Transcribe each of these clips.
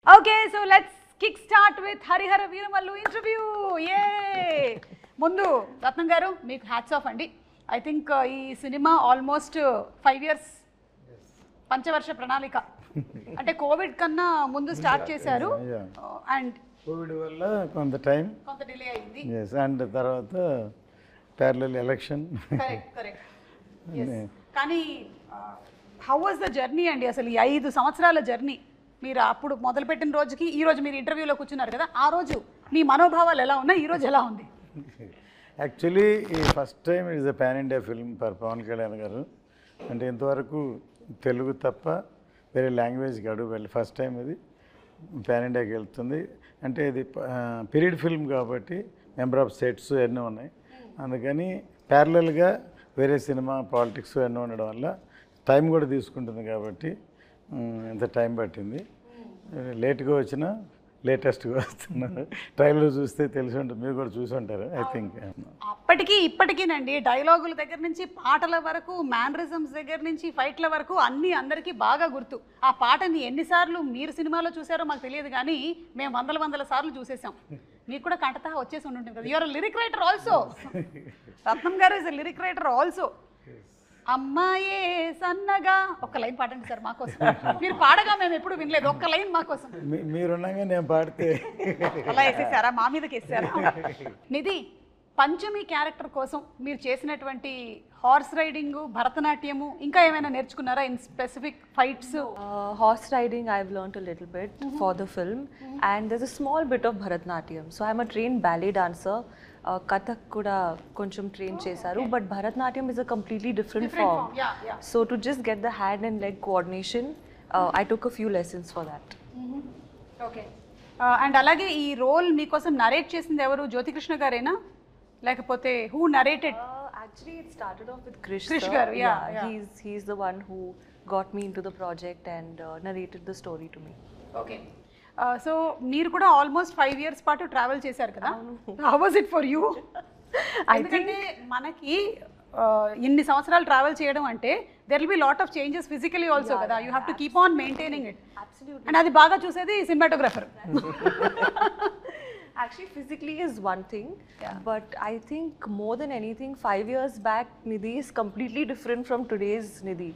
Okay, so let's kickstart with Harihara Veeramallu interview. Yay! Mundu, Ratnam garu, meeku hats off andi. I think ee cinema almost 5 years పంచవర్ష ప్రణాళిక అంటే Covid కన్నా ముందు start చేశారు and Covid వల్ల కొంత time కొంత డిలే అయింది yes అండ్ తర్వాత ప్యారలల్ ఎలక్షన్ కరెక్ట్ కానీ హౌ వాజ్ ద జర్నీ అండి అసలు ఈ 5 సంవత్సరాల జర్నీ మీరు అప్పుడు మొదలుపెట్టిన రోజుకి ఈ రోజు మీరు ఇంటర్వ్యూలో కూర్చున్నారు కదా ఆ రోజు మీ మనోభావాలు ఎలా ఉన్నాయి ఈ రోజు ఎలా ఉంది యాక్చువల్లీ ఈ first time it is a pan India film for Pawan Kalyan garu అంటే ఇంతవరకు తెలుగు తప్ప వేరే లాంగ్వేజ్కి అడుగు వెళ్ళి ఫస్ట్ టైం ఇది పాన్ ఇండియాకి వెళ్తుంది అంటే ఇది పీరియడ్ ఫిల్మ్ కాబట్టి మెంబర్ ఆఫ్ స్టేట్స్ ఎన్నో ఉన్నాయి అందుకని ప్యారలల్గా వేరే సినిమా పాలిటిక్స్ ఎన్నో ఉండడం వల్ల టైం కూడా తీసుకుంటుంది కాబట్టి ఎంత టైం పట్టింది లేట్గా వచ్చినా లేటెస్ట్గా వస్తున్నారు ట్రైలర్ చూస్తే తెలిసి ఉంటుంది మీరు కూడా చూసి ఉంటారు ఐ థింక్ అప్పటికి ఇప్పటికీనండి డైలాగుల దగ్గర నుంచి పాటల వరకు మ్యానరిజమ్స్ దగ్గర నుంచి ఫైట్ల వరకు అన్నీ అందరికీ బాగా గుర్తు ఆ పాటని ఎన్నిసార్లు మీరు సినిమాలో చూసారో మాకు తెలియదు కానీ మేము వందల సార్లు చూసేసాం మీకు కూడా కంటతా వచ్చేసి ఉంటుంది కదా యూఆర్ లిరిక్ రైటర్ ఆల్సో రత్నం గారు ఇస్ లిరిక్ రైటర్ ఆల్సో అమ్మాయే సన్నగా ఒక్క లైన్ పాడండి సార్ మాకోసం మీరు పాడగా మేము ఎప్పుడు వినలేదు ఒక్క లైన్ మాకోసం మీరున్నాగా నేను పాడితే అలా వేసేసారా మా మీదకి వేసారా నిధి పంచమి క్యారెక్టర్ కోసం మీరు చేసినటువంటి హార్స్ రైడింగ్ భరతనాట్యము ఇంకా ఏమైనా నేర్చుకున్నారా in specific fights horse riding I've learned a little bit for the film and there's a small bit of Bharatnatyam so I'm a trained ballet dancer Kathak kuda koncham train chesaru but Bharatnatyam is a completely different form yeah. So to just get the hand and leg coordination I took a few lessons for that okay and అలాగే ఈ role మీకోసం narrate చేసింది ఎవరు జ్యోతికృష్ణ గారేనా లేకపోతే who narrated actually it started off with Krish Krish sir. garu, yeah. He's the one who got me into the project and narrated the story to me okay so మీరు కూడా almost 5 years పాటు travel చేశారు కదా how was it for you ఎందుకంటే మనకి ఇన్ని సంవత్సరాలు travel చేయడం అంటే there will be lot of changes physically also కదా you have to keep on maintaining it and అది బాగా చూసేది cinematographer Actually, physically is one thing, but I think more than anything, 5 years back, Nidhi is completely different from today's Nidhi.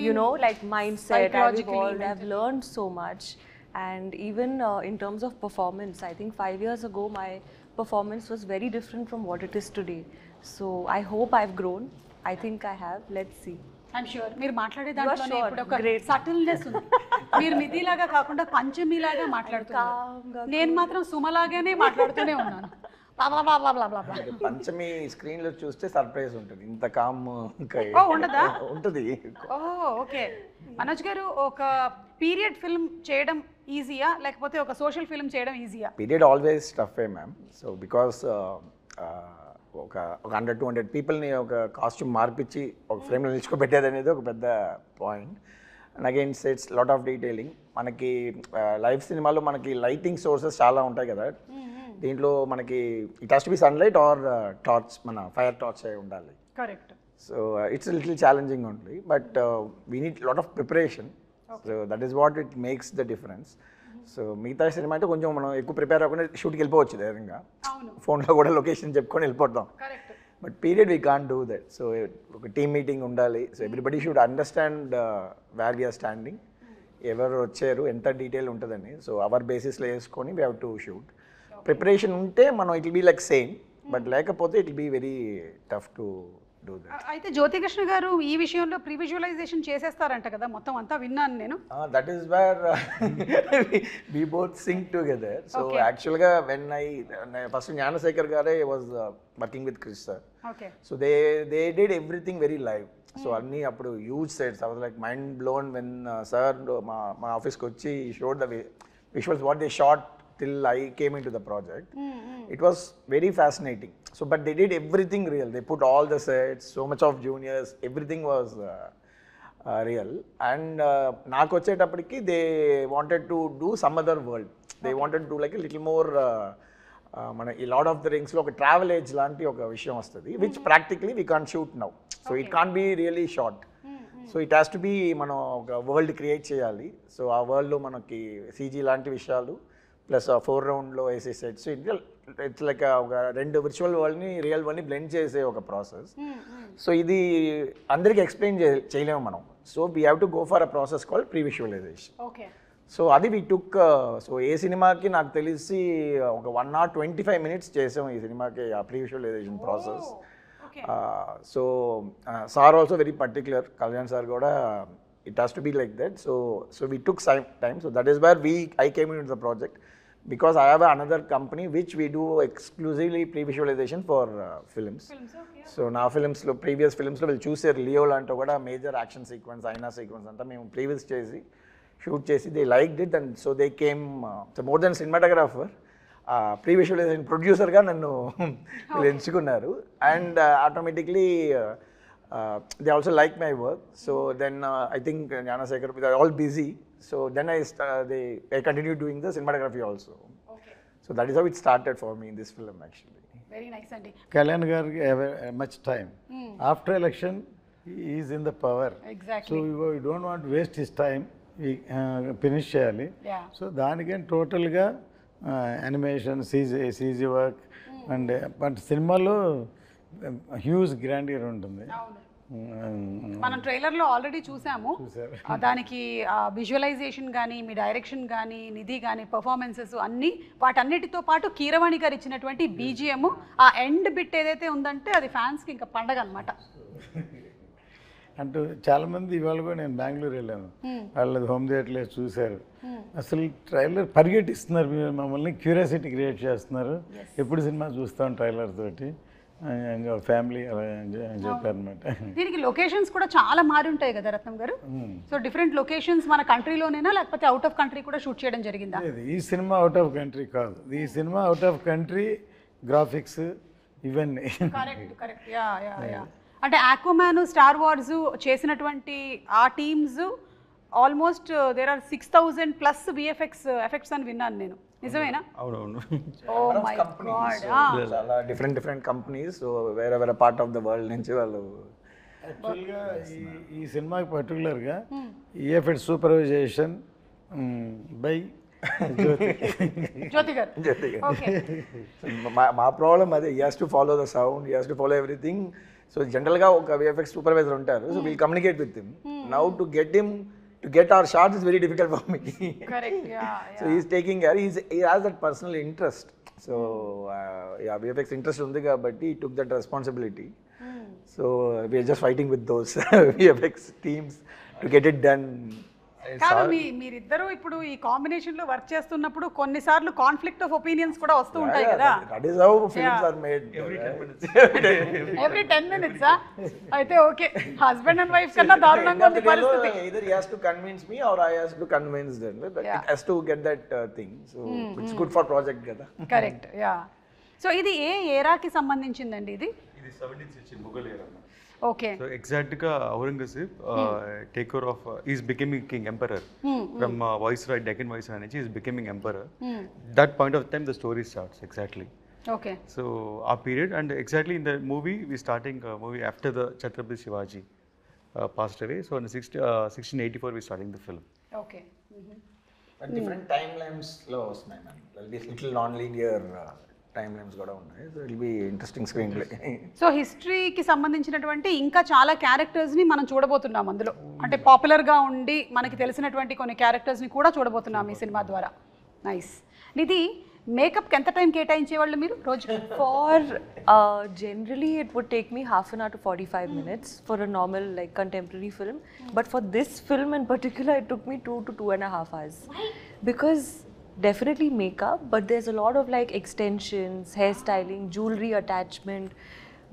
You know, like mindset, I've psychologically, evolved, I've learned so much. And even in terms of performance, I think 5 years ago, my performance was very different from what it is today. So I hope I've grown. I think I have. Let's see. I'm sure మీరు మాట్లాడే దాంట్లోనే sure. ఇప్పుడు ఒక Great. Subtleness ఉంది మీరు నిధిలాగా కాకుండా పంచమిలాగా మాట్లాడుతున్నారు నేను మాత్రం సుమలాగానే మాట్లాడుతూనే ఉన్నాను పంచమి స్క్రీన్ లో చూస్తే సర్ప్రైజ్ ఉంటుంది ఇంత కామ్ ఉండదా ఉంటుంది ఓ ఓకే మనోజ్ గారు ఒక పీరియడ్ ఫిల్మ్ చేయడం ఈజీయా లేకపోతే ఒక సోషల్ ఫిల్మ్ చేయడం ఈజీయా period always tough ma'am so because ఒక 100-200 పీపుల్ని ఒక కాస్ట్యూమ్ మార్పించి ఒక ఫ్రేమ్లో నిల్చుకోబెట్టేది అనేది ఒక పెద్ద point and again it's lot of detailing మనకి లైవ్ సినిమాలో మనకి లైటింగ్ సోర్సెస్ చాలా ఉంటాయి కదా దీంట్లో మనకి it has to be sunlight or torch మన ఫైర్ టార్చ్ అయి ఉండాలి correct so it's little challenging only but we need lot of preparation so that is what it makes the difference so మిగతా cinema అంటే కొంచెం మనం ఎక్కువ prepare అవ్వకుండా షూట్కి వెళ్ళిపోవచ్చు ధైర్యంగా ఫోన్లో కూడా లొకేషన్ చెప్పుకొని వెళ్ళిపోతాం but period we can't do that so ఒక టీమ్ మీటింగ్ ఉండాలి so everybody should understand where we are standing ఎవరు వచ్చారు ఎంత డీటెయిల్ ఉంటుందని సో అవర్ బేసిస్లో వేసుకొని we have to shoot preparation ఉంటే మనం it will be like same but లేకపోతే it will be very tough to do that అయితే జ్యోతికృష్ణ గారు ఈ విషయంలో ప్రీ విజువలైజేషన్ చేసేస్తారంట కదా మొత్తం అంతా విన్నాను నేను that is where we both sync together so యాక్చువల్గా వెన్ ఫస్ట్ జ్ఞానశేఖర్ గారే was working with Krish sir okay so they did everything very live so అన్నీ అప్పుడు huge sets I was like mind blown when sir మా ఆఫీస్కి వచ్చి showed the visuals what they shot till I came into the project. It was very fascinating. So, but they did everything real. They put all the sets, so much of juniors, everything was real. And నాకు వచ్చేటప్పటికి they wanted to do some other world. They wanted to do like a little more మన ఈ lord of the రింగ్స్లో ఒక travel age లాంటి ఒక విషయం వస్తుంది which practically we can't shoot now so it can't be really short so it has to be మనం ఒక world create చేయాలి. సో ఆ వరల్డ్లో మనకి సీజీ లాంటి విషయాలు ప్లస్ ఆ 4 రౌండ్లో వేసే సెట్స్, ఇట్స్ లైక్ ఒక 2 విర్చువల్ వరల్డ్ని రియల్ వరల్డ్ని బ్లెండ్ చేసే ఒక ప్రాసెస్. సో ఇది అందరికీ ఎక్స్ప్లెయిన్ చేయలేము మనం. So we have to go for a process called pre visualization. Okay. So అది వీ టుక్. సో ఏ సినిమాకి నాకు తెలిసి ఒక 1 hour 25 minutes చేసాం ఈ సినిమాకి ఆ pre visualization process. So sir also very particular, Kalyan sir కూడా it has to be like that. So we took time. So that is where I came in the project because I have another company which we do exclusively pre-visualization for films. So na films lo previous films lo will choose Leo lanto kuda major action sequence aina sequence anta mem previous chesi shoot chesi they liked it, and so they came so more than cinematographer pre-visualization producer ga nannu enchukunnaru, and automatically they also like my work. So then I think Gnanasekhar, they are all busy. So then I continued doing the cinematography also. Okay. So that is how it started for me in this film actually. Very nice అండి. Kalyan gariki have much time. After election, he is in the power. Exactly. So we don't want to waste his time. We finish cheyali. Yeah. So దానికని టోటల్గా animation CG work and but సినిమాలో huge grandeur ఉంటుంది. మనం ట్రైలర్లో already చూసాము. దానికి visualisation కానీ, మీ direction కానీ, నిధి కానీ, పర్ఫార్మెన్సెస్ అన్నీ, వాటన్నిటితో పాటు కీరవాణి గారు ఇచ్చినటువంటి బీజిఎం, ఆ ఎండ్ బిట్ ఏదైతే ఉందంటే అది ఫ్యాన్స్కి ఇంకా పండగ అనమాట. అంటూ చాలామంది ఇవాళ కూడా నేను బెంగళూరు వెళ్ళాను, వాళ్ళది హోమ్ థియేటర్లో చూశారు. అసలు ట్రైలర్ పరిగెట్టిస్తున్నారు, మీరు మమ్మల్ని క్యూరియాసిటీ క్రియేట్ చేస్తున్నారు, ఎప్పుడు సినిమా చూస్తాం ట్రైలర్ తోటి ఫ్యామిలీ అలా చెప్పారనమాట. దీనికి లొకేషన్స్ కూడా చాలా మారి ఉంటాయి కదా రత్నం గారు. సో డిఫరెంట్ లొకేషన్స్ మన కంట్రీలోనేనా లేకపోతే అవుట్ ఆఫ్ కంట్రీ కూడా షూట్ చేయడం జరిగిందా? ఈ సినిమా అవుట్ ఆఫ్ కంట్రీ కాదు, ఈ cinema out of country graphics ఇవన్నీ. కరెక్ట్. అంటే ఆక్వామ్యాన్, స్టార్ వార్స్ చేసినటువంటి ఆ teams almost there are 6,000+ effects అని విన్నాను నేను, నిజమేనా? అవునవును. Oh my God. చాలా డిఫరెంట్ కంపెనీస్ వేరే వేరే పార్ట్ ఆఫ్ ద వరల్డ్ నుంచి వాళ్ళు. యాక్చువల్గా ఈ సినిమాకి పర్టికులర్గా ఈఎఫ్ఎడ్ సూపర్వైజేషన్ బై జ్యోతి గారు. మా ప్రాబ్లం అదే, he has to follow the sound, he has to follow everything. So జనరల్గా ఒక విఎఫ్ఎక్స్ సూపర్వైజర్ ఉంటారు, so we'll communicate with him. Now to get our shots is very difficult for me. Correct. Yeah. So he's taking care. He has that personal interest. So VFX interest undi kabatti he took that responsibility. So we are just fighting with those VFX teams to get it done. కాదు, మీరిద్దరూ ఇప్పుడు ఈ combination లో work చేస్తున్నప్పుడు కొన్నిసార్లు conflict of opinions కూడా వస్తూ ఉంటాయి కదా. That is how films are made. Every 10 minutes. అయితే ఓకే, హస్బెండ్ అండ్ వైఫ్ కన్నా దారుణంగా ఉంది పరిస్థితి. Either he has to convince me or I has to convince them. But it has to get that thing. So it's good for project kada. Correct. Yeah. So ఇది ఏ ఏరాకి సంబంధించిందండి? ఇది 17th century Mughal era. Okay. So exactly Aurangzeb take over of is becoming king emperor from Viceroy, Deccan Viceroy, he is becoming emperor. That point of time the story starts exactly. Okay. So our period, and exactly in the movie we starting movie after the Chhatrapati Shivaji passed away. So in 1684 we starting the film. Okay. But different timelines lo vastnayi man. There will be little non-linear timelines కూడా ఉన్నాయి. So it will be interesting screenplay. So హిస్టరీకి సంబంధించినటువంటి ఇంకా చాలా క్యారెక్టర్స్ని మనం చూడబోతున్నాం అందులో. అంటే పాపులర్గా ఉండి మనకి తెలిసినటువంటి కొన్ని క్యారెక్టర్స్ని కూడా చూడబోతున్నాం ఈ సినిమా ద్వారా. నైస్. నిధి, మేకప్కి ఎంత టైం కేటాయించేవాళ్ళు మీరు రోజు? For generally it would take me half an hour to 45 minutes for a normal like contemporary film, but for this film in particular it took me 2 to 2.5 hours. Why? Because definitely makeup, but there's a lot of like extensions, hairstyling, jewelry attachment,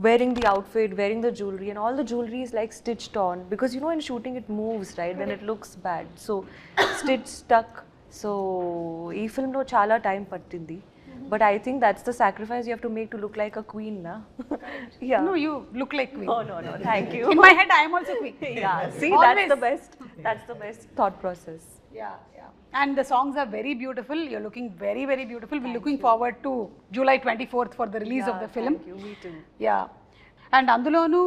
wearing the outfit, wearing the jewelry, and all the jewelry is like stitched on, because you know in shooting it moves, right? Then it looks bad, so stitch stuck. So ee film lo chala time pattindi, but I think that's the sacrifice you have to make to look like a queen, na? Yeah. No, you look like queen. Oh no, thank you. In my head I am also queen. Yeah, see, Always. that's the best thought process. Yeah. And the songs are very beautiful. You're looking very, very beautiful. We're looking forward to July 24th for the release of the film. Thank you. Me too. Yeah. And అందులోనూ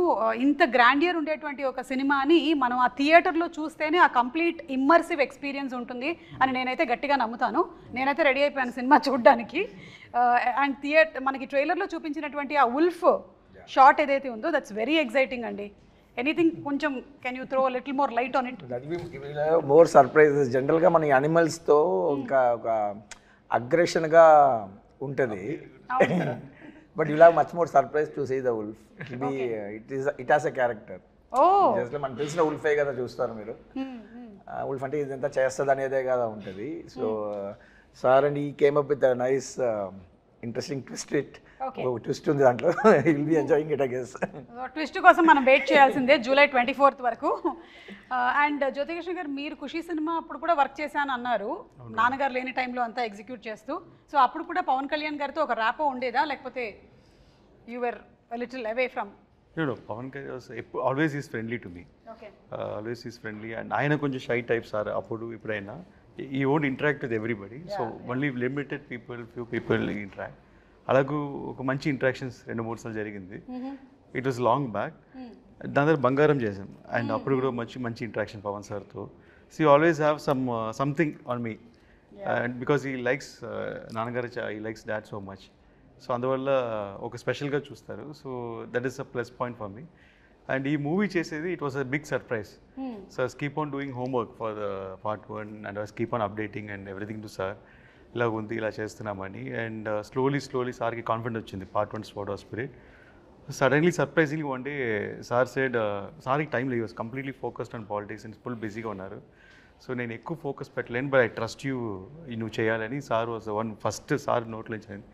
ఇంత grandeur ఉండేటువంటి ఒక సినిమాని మనం ఆ థియేటర్లో చూస్తేనే ఆ కంప్లీట్ ఇమ్మర్సివ్ ఎక్స్పీరియన్స్ ఉంటుంది అని నేనైతే గట్టిగా నమ్ముతాను. నేనైతే రెడీ అయిపోయాను సినిమా చూడడానికి. అండ్ మనకి ట్రైలర్లో చూపించినటువంటి ఆ ఉల్ఫ్ షాట్ ఏదైతే ఉందో దట్స్ వెరీ ఎక్సైటింగ్ అండి. ఎనీథింగ్ కొంచెం can you throw little more light on it? More surprises. జనరల్గా మన యానిమల్స్తో ఇంకా ఒక అగ్రెషన్గా ఉంటుంది, but you have much more surprise to see the wolf. It has a character. మనకు తెలిసిన ఉల్ఫే కదా చూస్తారు మీరు. ఉల్ఫ్ అంటే ఇదంతా చేస్తుంది అనేదే కదా ఉంటుంది. సో సార్ అండ్ ఈ came up with nice interesting twist ఉంది దాంట్లో. Will be enjoying it I guess. Twist కోసం మనం వెయిట్ చేయాల్సిందే జూలై 24th వరకు. అండ్ జ్యోతికృష్ణ గారు, మీరు ఖుషి సినిమా అప్పుడు కూడా వర్క్ చేశాను అన్నారు, నాన్నగారు లేని టైంలో అంతా ఎగ్జిక్యూట్ చేస్తూ. సో అప్పుడు కూడా పవన్ కళ్యాణ్ గారితో ఒక ర్యాపో ఉండేదా, లేకపోతే you were little away from? No, Pawan always is friendly to me. Okay. Always is friendly, and ఆయన కొంచెం షై టైప్స్ సార్. అప్పుడు ఇప్పుడైనా he won't interact with everybody, so only limited people, few people interact. అలాగూ ఒక మంచి interactions 2-3 సార్లు జరిగింది. It was long back. దాని తర్వాత బంగారం చేసాం, అండ్ అప్పుడు కూడా మంచి ఇంటరాక్షన్ పవన్ సార్తో. So you always have something on me, and because he likes నాన్నగారు, he likes dad so much. So అందువల్ల ఒక స్పెషల్గా చూస్తారు. So that is a plus point for me. And ఈ మూవీ చేసేది it was a big surprise. So I keep on doing homework for the part 1 and I keep on updating and everything to sir. ఇలా ఉంది, ఇలా చేస్తున్నామని. And slowly సార్కి confident వచ్చింది part 1 sport of spirit. Suddenly surprisingly one day sir said, సార్కి time లేదు, was completely focused on politics and full బిజీగా ఉన్నారు. సో నేను ఎక్కువ ఫోకస్ పెట్టలేను, బట్ ఐ ట్రస్ట్ యూ, నువ్వు చేయాలని. Sir was one first sir నోట్లో ఇచ్చాను.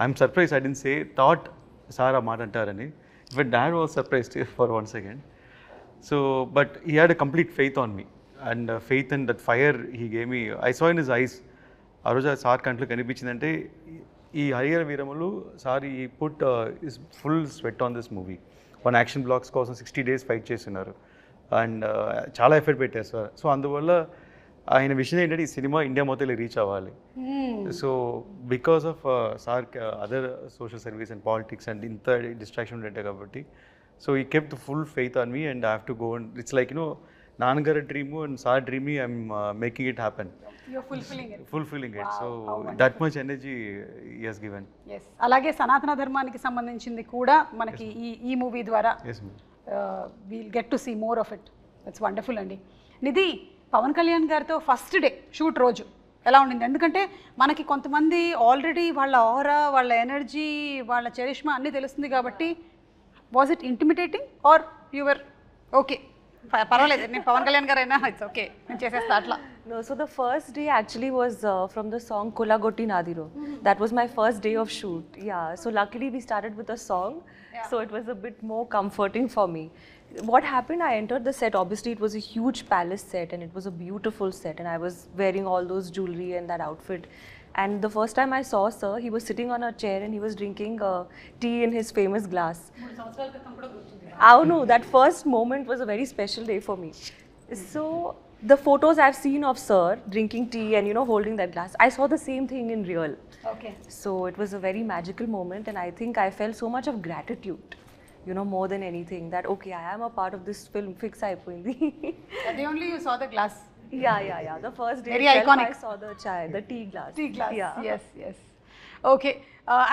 I'm surprise, I didn't say thought sir ఆ మాట అంటారని. But dad was surprised for 1 second. So but he had a complete faith on me, and faith and that fire he gave me. I saw in his eyes. ఆ రోజు sir కంట్లో కనిపించిందంటే ఈ Harihara వీరములు sir ఈ put is full sweat on this movie. 1 action blocks కోసం 60 days fight చేస్తున్నారు, and చాలా effort పెట్టారు sir. So అందువల్ల ఆయన విషయం ఏంటంటే ఈ సినిమా ఇండియా మొత్తం రీచ్ అవ్వాలి. So because of sir other social service and politics and ఇంత డిస్ట్రాక్షన్ ఉండే కాబట్టి, సో ఈ kept full faith on me and I have to go. And it's like నాన్నగారి dream and sir dream, I'm making it happen. Fulfilling it. So that much energy he has given. Yes. అలాగే సనాతన ధర్మానికి సంబంధించింది కూడా మనకి ఈ movie ద్వారా we'll get to see more of it. That's wonderful అండి. నిధి, పవన్ కళ్యాణ్ గారితో ఫస్ట్ డే షూట్ రోజు ఎలా ఉండింది? ఎందుకంటే మనకి కొంతమంది ఆల్రెడీ వాళ్ళ ఆరా, వాళ్ళ ఎనర్జీ, వాళ్ళ చరిష్మా అన్నీ తెలుస్తుంది కాబట్టి, was it intimidating or your okay పర్వాలేదు నేను పవన్ కళ్యాణ్ గారు అయినా ఇట్స్ ఓకే నేను చేసేస్తా అట్లా? No, so the first day actually was from the song Kolagotti Nadiro. That was my first day of shoot. Yeah, so luckily we started with a song, so it was a bit more comforting for me. What happened, I entered the set, obviously it was a huge palace set and it was a beautiful set, and I was wearing all those jewelry and that outfit. And the first time I saw sir, he was sitting on a chair and he was drinking tea in his famous glass. Oh no, that first moment was a very special day for me. So the photos I've seen of sir drinking tea and holding that glass, I saw the same thing in real. Okay. So it was a very magical moment, and I think I felt so much of gratitude, more than anything, that okay, I am a part of this film. Fix అయిపోయింది. The only you saw the glass. Yeah. The first day Very itself, iconic. I saw the chai, the tea glass. Yeah. Yes. Okay.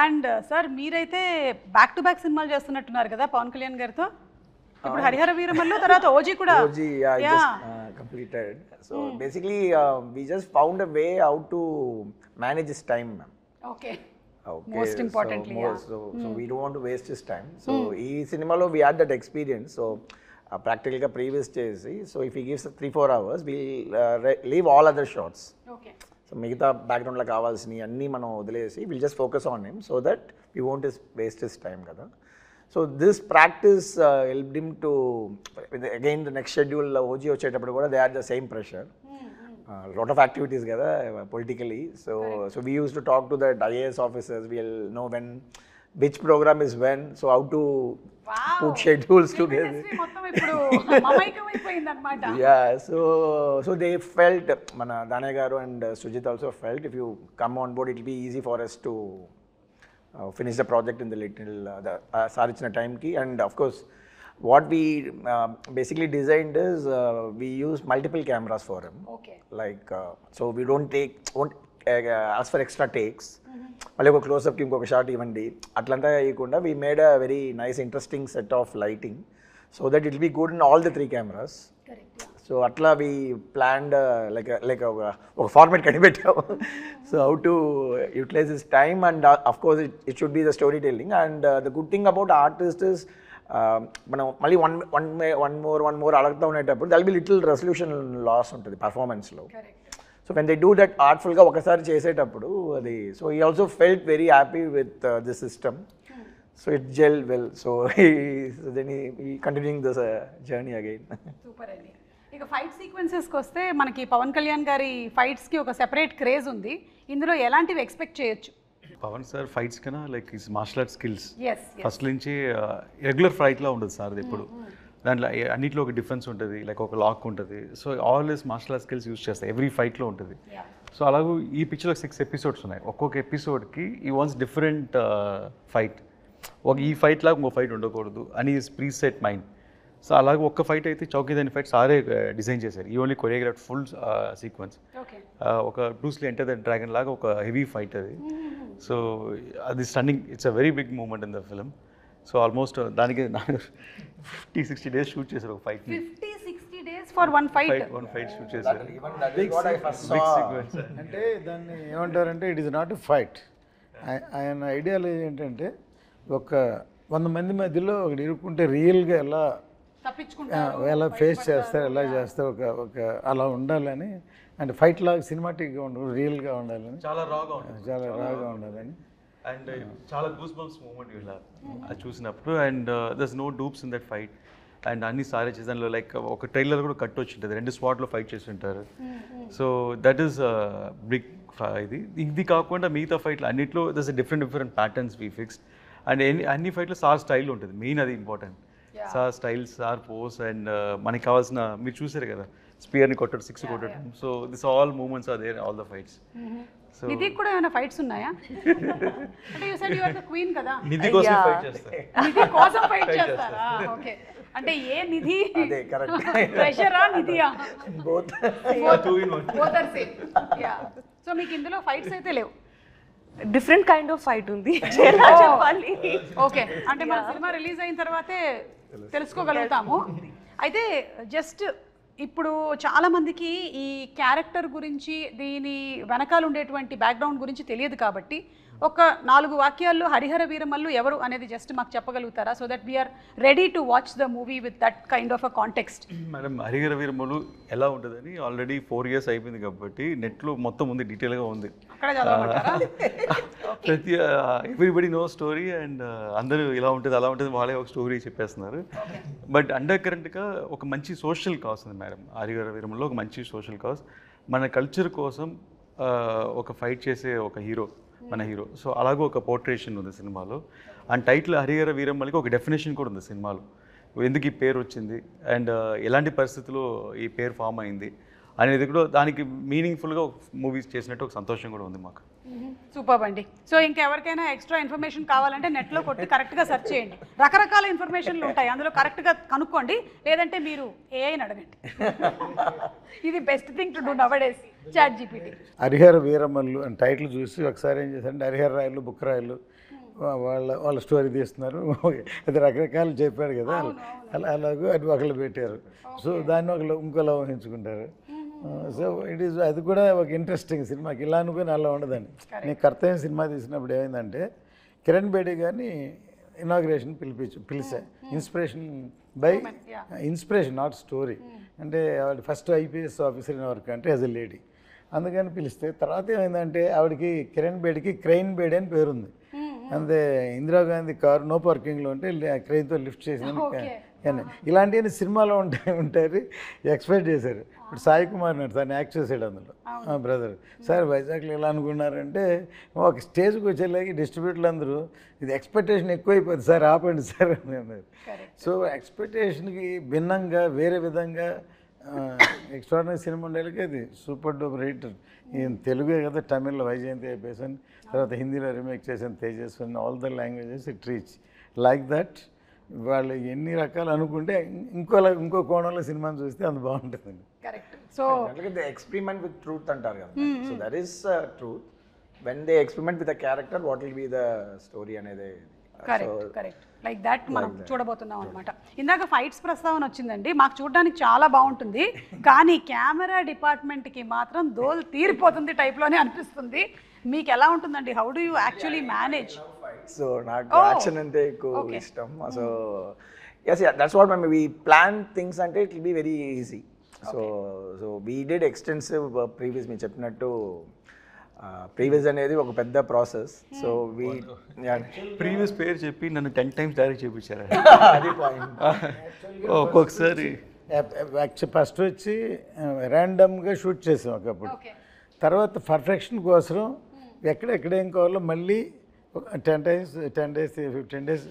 And sir మీరైతే back to back సినిమాలు చేస్తున్నట్టున్నారు కదా పవన్ కళ్యాణ్ గారితో. ఇప్పుడు హరిహర వీరమల్లు తర్వాత OG కూడా. OG just completed. So basically we just found a way how to manage his time, ma'am. Okay. Most importantly, so we don't want to waste his time. So ee cinema lo we had that experience. So practically ga previous chesi, so if he gives 3-4 hours, we'll leave all other shots. Okay. So మిగతా బ్యాక్గ్రౌండ్లో కావాల్సినవి అన్నీ మనం వదిలేసి will just focus on him so that we won't waste his time కదా. So this practice help him to again the next schedule OG వచ్చేటప్పుడు కూడా they are the same pressure, lot of activities కదా politically. So we use to talk to that IAS officers, we'll know when which program is when, so how to put schedules together. Yeah, so they felt, mana Danay garu and Sujit also felt, if you come on board it will be easy for us to finish the project in the little sir ఇచ్చిన టైంకి. And of course what we basically designed is we use multiple cameras for him. Okay. Like so we won't ask for extra takes. మళ్ళీ ఒక క్లోజ్అప్కి ఇంకొక shot ఇవ్వండి అట్లంతా వేయకుండా we made a very nice interesting set of lighting so that it will be good in all the 3 cameras. So అట్లా we planned like ఒక format కనిపెట్టాము. So how to utilize this time, and of course it should be the storytelling. And the good thing about artist is మనం మళ్ళీ one more అడుగుతూ ఉండేటప్పుడు there'll be little resolution loss ఉంటుంది పర్ఫార్మెన్స్లో. So when they do that ఆర్ట్ఫుల్గా ఒకసారి చేసేటప్పుడు అది, so we also felt very happy with this system. So it gel well. So then we continuing this journey again. Super అండి. ఇక fight సీక్వెన్సెస్కి వస్తే మనకి పవన్ కళ్యాణ్ గారి ఫైట్స్కి ఒక సెపరేట్ క్రేజ్ ఉంది. ఇందులో ఎలాంటివి ఎక్స్పెక్ట్ చేయొచ్చు? పవన్ సార్ ఫైట్స్ కన్నా like his martial art skills Yes. First నుంచి రెగ్యులర్ ఫైట్లా ఉండదు సార్ అది ఎప్పుడు. దాంట్లో అన్నిట్లో ఒక డిఫరెన్స్ ఉంటుంది, లైక్ ఒక లాక్ ఉంటుంది. So all his martial art skills use చేస్తాయి ఎవ్రీ ఫైట్లో ఉంటుంది. సో అలాగూ ఈ పిక్చర్లో 6 ఎపిసోడ్స్ ఉన్నాయి. ఒక్కొక్క ఎపిసోడ్కి ఈ వాన్స్ డిఫరెంట్ ఫైట్. ఈ ఫైట్ లాగా ఇంకో ఫైట్ ఉండకూడదు అని is pre set mind. So అలాగే ఒక్క ఫైట్ అయితే చౌకీదాని ఫైట్ సారే డిజైన్ చేశారు. ఈ ఓన్లీ కొరియోగ్రాఫ్ ఫుల్ సీక్వెన్స్. ఒక Bruce Lee Enter the Dragon లాగా ఒక హెవీ ఫైట్ అది. సో అది stunning, it's a very big moment in the film. So almost దానికి 50-60 days షూట్ చేశారు ఒక fight. 50-60 days for one fight shoot చేశారు. అంటే దాన్ని ఏమంటారంటే it is not a fight. ఆయన ఐడియాలజీ ఏంటంటే ఒక 100 మంది మధ్యలో ఒకటి ఇరుక్కుంటే రియల్గా ఎలా ఎలా ఫేస్ చేస్తారు, ఎలా చేస్తారు, ఒక అలా ఉండాలని. అంటే ఫైట్ లాగా సినిమాటిక్గా ఉండదు, రియల్గా ఉండాలని, చాలా రాగా ఉండాలని. అండ్ చాలా గూస్ బంప్స్ మూమెంట్ ఇలా అది చూసినప్పుడు. And there's no dupes in that fight. And అన్ని సారే చేసాను. లైక్ ఒక ట్రైలర్ కూడా కట్ వచ్చి ఉంటుంది, 2 స్పాట్లో ఫైట్ చేసి ఉంటారు. So that is big. ఇది కాకుండా మిగతా ఫైట్లు అన్నిట్లో there's different patterns we fixed. And అన్ని ఫైట్లో సార్ స్టైల్ ఉంటుంది, మెయిన్ అది important. Sir style, sir pose. And మనకి కావాల్సిన మీరు చూసారు కదా స్పియర్ని కొట్టడం, 6 కొట్టడం. So this all moments are there all the fights. So Nidhi కూడా ఏమైనా ఫైట్స్ ఉన్నాయా? అంటే you said you are the queen కదా, నిధి కోసం ఫైట్ చేస్తారు. నిధి కోసం ఫైట్ చేస్తారా? ఓకే. అంటే ఏ నిధి? అదే కరెక్ట్. ప్రెషరా నిధియా? Both are same. Yeah. So మీకు ఇందులో ఫైట్స్ అయితే లేవు? డిఫరెంట్ కైండ్ ఆఫ్ ఫైట్ ఉంది ఎలా చెప్పాలి. ఓకే. అంటే మన సినిమా రిలీజ్ అయిన తర్వాతే తెలుసుకోగలుగుతాము. అయితే జస్ట్ ఇప్పుడు చాలామందికి ఈ క్యారెక్టర్ గురించి, దీని వెనకాల ఉండేటువంటి బ్యాక్గ్రౌండ్ గురించి తెలియదు కాబట్టి ఒక 4 వాక్యాల్లో హరిహర వీరమల్లు ఎవరు అనేది జస్ట్ మాకు చెప్పగలుగుతారా? So that we're ready to watch the movie with that kind of a context. Madam, Harihara Veeramallu ఎలా ఉంటుందని ఆల్రెడీ 4 years అయిపోయింది కాబట్టి నెట్లో మొత్తం ఉంది, డీటెయిల్గా ఉంది. అక్కడ చదవమంటారా? ప్రతి ఎవ్రీబడి నో స్టోరీ. అండ్ అందరూ ఇలా ఉంటుంది అలా ఉంటుంది వాళ్ళే ఒక స్టోరీ చెప్పేస్తున్నారు. బట్ అండర్ కరెంట్గా ఒక మంచి సోషల్ కాజ్ ఉంది మేడం హరిహర వీరమల్లో. ఒక మంచి సోషల్ కాజ్, మన కల్చర్ కోసం ఒక ఫైట్ చేసే ఒక హీరో మన హీరో. సో అలాగే ఒక పోర్ట్రేషన్ ఉంది సినిమాలో. అండ్ టైటిల్ హరిహర వీరమల్లికి ఒక డెఫినేషన్ కూడా ఉంది సినిమాలో, ఎందుకు ఈ పేరు వచ్చింది అండ్ ఎలాంటి పరిస్థితుల్లో ఈ పేరు ఫామ్ అయింది అనేది కూడా దానికి మీనింగ్ఫుల్గా మూవీస్ చేసినట్టు ఒక సంతోషం కూడా ఉంది మాకు. సూపర్ అండి. సో ఇంకెవరికైనా ఎక్స్ట్రా ఇన్ఫర్మేషన్ కావాలంటే నెట్లో కొట్టి కరెక్ట్గా సెర్చ్ చేయండి. రకరకాల ఇన్ఫర్మేషన్లు ఉంటాయి, అందులో కరెక్ట్గా కనుక్కోండి. లేదంటే మీరు ఏఐని అడగండి. ఇది best thing to do nowadays, ChatGPT. Harihara Veeramallu అని టైటిల్ చూసి ఒకసారి ఏం చేశారంటే హరిహర రాయలు, బుక్కరాయలు వాళ్ళ స్టోరీ తీస్తున్నారు. అది రకరకాలు చెప్పాడు కదా, అలాగే అది ఒకళ్ళు పెట్టారు. సో దాన్ని ఒకళ్ళు ఇంకోలా ఊహించుకుంటారు. సో ఇట్ ఈస్, అది కూడా ఒక ఇంట్రెస్టింగ్ సినిమాకి. ఇలా అనుకుని అలా ఉండదండి. నేను కర్తవ్యం సినిమా తీసినప్పుడు ఏమైందంటే కిరణ్ బేడి గారిని ఇనాగ్రేషన్ పిలిచా. Inspiration not story. అంటే ఆవిడ first IPS officer in work అంటే యాజ్ ఎ లేడీ, అందుకని పిలిస్తే తర్వాత ఏమైందంటే ఆవిడకి కిరణ్ బేడికి క్రెయిన్ బేడి అని పేరుంది. అంతే ఇందిరాగాంధీ కారు నో పార్కింగ్లో ఉంటే క్రెయిన్తో లిఫ్ట్ చేసిన కానీ ఇలాంటివన్నీ సినిమాలో ఉంటాయి ఎక్స్పెక్ట్ చేశారు. ఇప్పుడు సాయి కుమార్ నాడు తను యాక్ట్ చేసాడు అందులో, బ్రదర్. సార్ వైజాగ్లో ఎలా అనుకున్నారంటే ఒక స్టేజ్కి వచ్చేలాగి డిస్ట్రిబ్యూటర్లు అందరూ ఇది ఎక్స్పెక్టేషన్ ఎక్కువైపోయింది సార్, ఆపండి సార్ అని అన్నారు. సో ఎక్స్పెక్టేషన్కి భిన్నంగా వేరే విధంగా ఎక్స్ట్రాడినరీ సినిమా ఉండేలకి అది సూపర్ డూపర్ హిట్. ఈయన తెలుగే కదా, తమిళ్లో వైజయంతి అయిపోయాను, తర్వాత హిందీలో రీమేక్ చేసిన Tejaswi, all the languages it reach like that. వాళ్ళు ఎన్ని రకాలు అనుకుంటే ఇంకో కోణంలో సినిమాని చూస్తే అంత బాగుంటుందండి. Correct. So they experiment with truth అంటారు కదా, so that is truth. When they experiment with the character what will be the story అనేది. కరెక్ట్ లైక్ దట్ మనం చూడబోతున్నాం అనమాట. ఇందాక ఫైట్స్ ప్రస్తావన వచ్చిందండి, మాకు చూడడానికి చాలా బాగుంటుంది, కానీ కెమెరా డిపార్ట్మెంట్కి మాత్రం దోలు తీరిపోతుంది టైప్లోనే అనిపిస్తుంది. మీకు ఎలా ఉంటుందండి? How do you actually manage? So నాకు యాక్షన్ అంటే ఎక్కువ ఇష్టం. So yes, that's what we plan things అంటే it will be very easy. So we did extensive previous, మీరు చెప్పినట్టు ప్రీవియస్ అనేది ఒక పెద్ద ప్రాసెస్. సో వీ ప్రీవియస్ పేరు చెప్పి నన్ను 10 times డైరెక్ట్ చేయించారు. అది పాయింట్. ఒక్కొక్కసారి ఫస్ట్ వచ్చి ర్యాండమ్గా షూట్ చేసాం ఒకప్పుడు, తర్వాత పర్ఫెక్షన్ కోసం ఎక్కడెక్కడేం కావాలో మళ్ళీ 10 days 15 days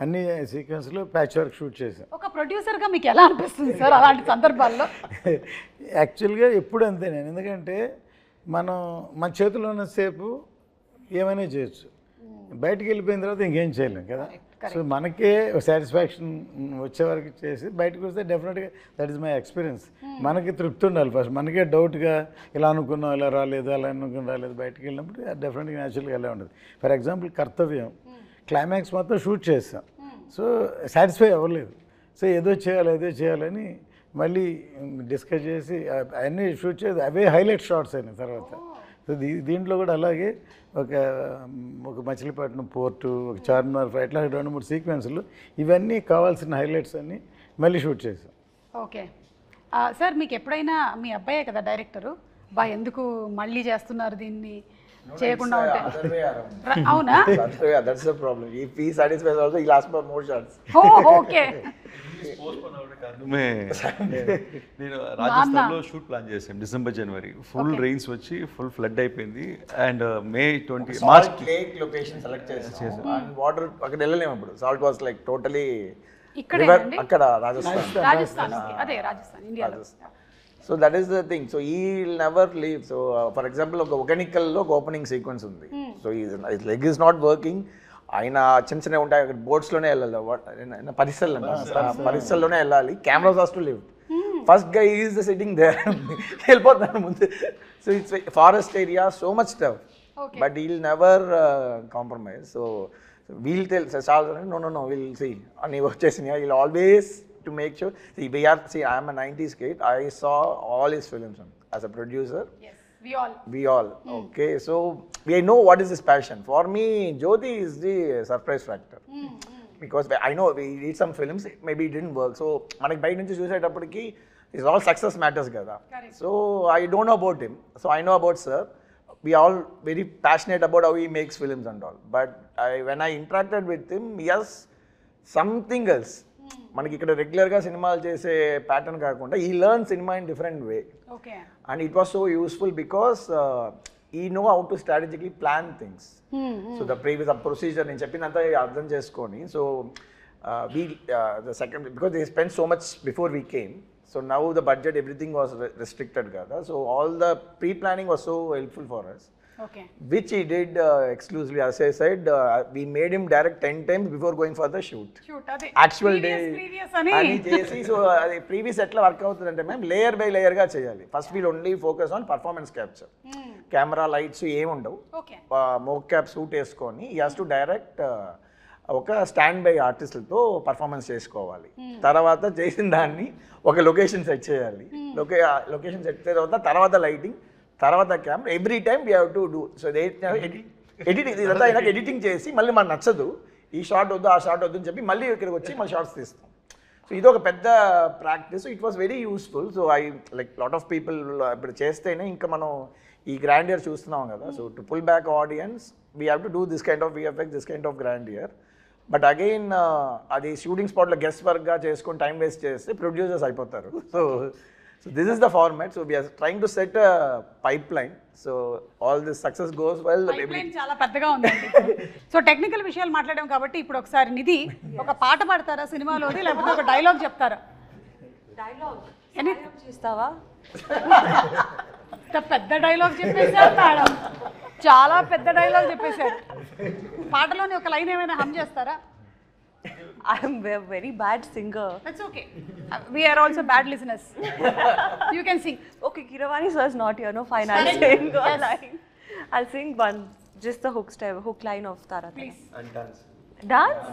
అన్ని సీక్వెన్స్లో ప్యాచ్ వర్క్ షూట్ చేసాం. ఒక ప్రొడ్యూసర్గా మీకు ఎలా అనిపిస్తుంది సార్ అలాంటి సందర్భాల్లో? యాక్చువల్గా ఎప్పుడు అంతే నేను, ఎందుకంటే మన చేతిలో ఉన్నసేపు ఏమైనా చేయొచ్చు, బయటికి వెళ్ళిపోయిన తర్వాత ఇంకేం చేయలేం కదా. సో మనకే సాటిస్ఫాక్షన్ వచ్చే వరకు చేసి బయటకు వస్తే డెఫినెట్గా దట్ ఈస్ మై ఎక్స్పీరియన్స్. మనకి తృప్తి ఉండాలి ఫస్ట్, మనకే డౌట్గా ఇలా అనుకున్నాం ఇలా రాలేదు అలా అనుకుని రాలేదు, బయటకు వెళ్ళినప్పుడు డెఫినెట్గా న్యాచురల్గా ఎలా ఉండదు. ఫర్ ఎగ్జాంపుల్ కర్తవ్యం క్లైమాక్స్ మొత్తం షూట్ చేస్తాం, సో సాటిస్ఫై అవ్వలేదు, సో ఏదో చేయాలని మళ్ళీ డిస్కస్ చేసి అవన్నీ షూట్ చేసి అవే హైలైట్ షాట్స్ అయినాయి తర్వాత. సో దీంట్లో కూడా అలాగే ఒక మచిలీపట్నం పోర్టు, ఒక చార్మినార్, ఇట్లా 2-3 సీక్వెన్స్లు ఇవన్నీ కావాల్సిన హైలైట్స్ అన్నీ మళ్ళీ షూట్ చేసాం. ఓకే సార్, మీకు ఎప్పుడైనా మీ అబ్బాయే కదా డైరెక్టరు, ఎందుకు మళ్ళీ చేస్తున్నారు దీన్ని చేయకుండా ఉంటే? అవునా? That's the problem. If he satisfies also he last for more shots. Okay. నేను రాజస్థాన్లో షూట్ ప్లాన్ చేశాను డిసెంబర్ జనవరి, ఫుల్ రెయిన్స్ వచ్చి ఫుల్ ఫ్లడ్ అయిపోయింది. And May 20 March lake location select చేసాం. అండ్ వాటర్ అక్కడ వెళ్ళలేము, అప్పుడు సాల్ట్ వాస్ లైక్ టోటలీ అక్కడ రాజస్థాన్. అదే రాజస్థాన్, ఇండియాలో. So that is the thing. So we will never leave. So for example ఒక ఒకెనికల్లో ఒక ఓపెనింగ్ సీక్వెన్స్ ఉంది. సో ఈ లెగ్ ఈజ్ నాట్ వర్కింగ్, ఆయన చిన్న ఉంటాయి అక్కడ బోట్స్లోనే వెళ్ళాలి, పరిసల్లోనే వెళ్ళాలి, cameras has to live. First guy is the sitting there, వెళ్ళిపోతాను ముందు. So it's forest area, so much tough, but he'll never compromise. So we'll tell no will see అని వచ్చేసి we'll always to make sure, I am a 90s kid, I saw all his films as a producer. Yes, we all. Okay, so we know what is his passion. For me, Jyoti is the surprise factor. Because I know we did some films, maybe it didn't work, so manaki bike nunchi chusettappudiki is all success matters kada. So I don't know about him, so I know about sir. We are all very passionate about how he makes films and all, but when I interacted with him, yes, something else. మనకి ఇక్కడ రెగ్యులర్గా సినిమాలు చేసే pattern కాకుండా we learn cinema in different way. And it was so useful because we know how to strategically plan things. So the previous procedure నేను చెప్పినంత అర్థం చేసుకొని, so we the second because they spend so much before we came, so now the budget everything was restricted కదా, so all the pre planning was so helpful for us. Okay. Which he did exclusively. As I said, we made him direct 10 times before going for the shoot. Actual day. And he so previous etla work avutundante ma'am layer by layer ga cheyali. First we'll only focus on performance capture. Camera lights em undavu. Okay. Mocap suit esకొని he has to direct ఒక stand by ఆర్టిస్టులతో performance చేసుకోవాలి. తర్వాత చేసిన దాన్ని ఒక location set చేయాలి. Location set చేసిన తర్వాత lighting, తర్వాత camera, every time we have to do. So editing ఇదంతా అయినాక ఎడిటింగ్ చేసి మళ్ళీ మనకు నచ్చదు, ఈ షార్ట్ వద్దు ఆ షార్ట్ వద్దు అని చెప్పి మళ్ళీ ఇక్కడికి వచ్చి మళ్ళీ షార్ట్స్ తీస్తాం. సో ఇది ఒక పెద్ద practice. It was very useful. So I like lot of people ఇప్పుడు చేస్తేనే ఇంకా మనం ఈ గ్రాండియర్ చూస్తున్నాం కదా. So to pull back audience we have to do this kind of VFX, this kind of grandeur. But again అది shooting స్పాట్లో guest వర్క్గా చేసుకొని టైం వేస్ట్ చేస్తే ప్రొడ్యూసర్స్ అయిపోతారు. So this is the format. So we are trying to set a pipeline. So all this success goes well. Pipeline చాలా పెద్దగా ఉందండి. So technical విషయాలు మాట్లాడాం కాబట్టి ఇప్పుడు ఒకసారి నిధి ఒక పాట పాడతారా సినిమాలోది, లేకపోతే ఒక డైలాగ్ చెప్తారా? ఎనీ చేస్తావా? ఇంత పెద్ద డైలాగ్ చెప్పేశారు మేడం, చాలా పెద్ద డైలాగ్ చెప్పేశారు. పాటలోని ఒక లైన్ ఏమైనా హమ్ చేస్తారా? I'm a very bad singer. That's okay, we are also bad listeners. You can sing. Okay, Kiravani sir is not here. No fine. I'll Correct. sing a Yes. line. I'll sing one, just the hook line of Tara. Please. And dance. Dance?